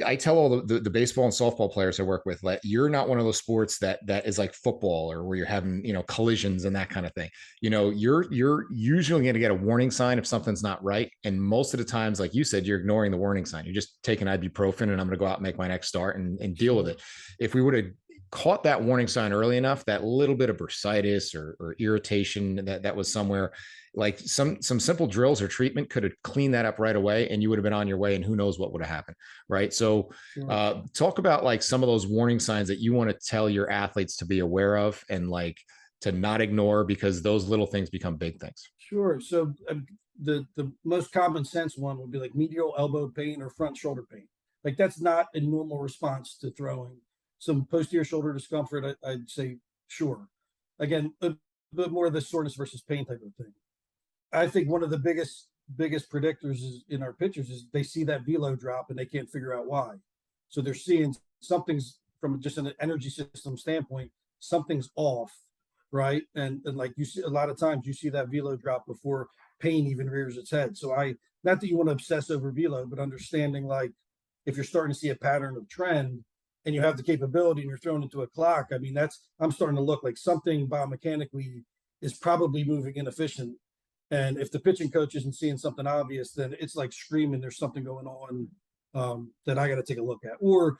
I tell all the baseball and softball players I work with that you're not one of those sports that is like football or where you're having, collisions and that kind of thing. You're usually going to get a warning sign if something's not right. And most of the times, like you said, you're ignoring the warning sign. You're just taking ibuprofen and I'm going to go out and make my next start and deal with Sure. it. If we would have caught that warning sign early enough, that little bit of bursitis or irritation that was somewhere, like some simple drills or treatment could have cleaned that up right away and you would have been on your way and who knows what would have happened. Right. So Sure. talk about like some of those warning signs that you want to tell your athletes to be aware of and like to not ignore because those little things become big things. Sure. So the most common sense one would be like medial elbow pain or front shoulder pain. Like that's not a normal response to throwing. Some posterior shoulder discomfort, I'd say sure. Again, a bit more of the soreness versus pain type of thing. I think one of the biggest predictors is in our pitchers is they see that velo drop and they can't figure out why. So they're seeing something's from just an energy system standpoint, something's off, right? And like you see a lot of times you see that velo drop before pain even rears its head. So I not that you want to obsess over velo, but understanding like if you're starting to see a pattern of trend and you have the capability and you're thrown into a clock, I mean that's I'm starting to look like something biomechanically is probably moving inefficient, and if the pitching coach isn't seeing something obvious, then it's like screaming there's something going on that I got to take a look at. Or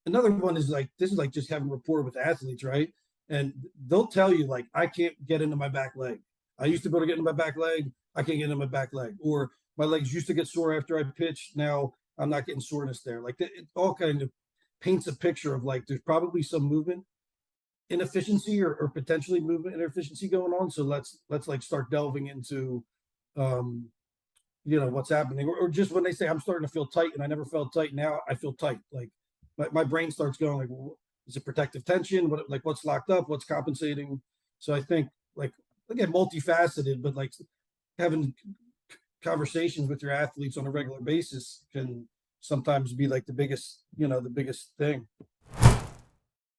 another one is like this is like just having rapport with athletes, right? And they'll tell you like I can't get into my back leg. I used to be able to get into my back leg. I can't get into my back leg. Or my legs used to get sore after I pitched. Now I'm not getting soreness there. Like it all kind of paints a picture of like there's probably some movement inefficiency or potentially movement inefficiency going on. So let's like start delving into um what's happening. Or just when they say I'm starting to feel tight and I never felt tight, now I feel tight. Like my brain starts going like, well, is it protective tension? What like what's locked up? What's compensating? So I think like again multifaceted, but like having conversations with your athletes on a regular basis can sometimes be like the biggest thing.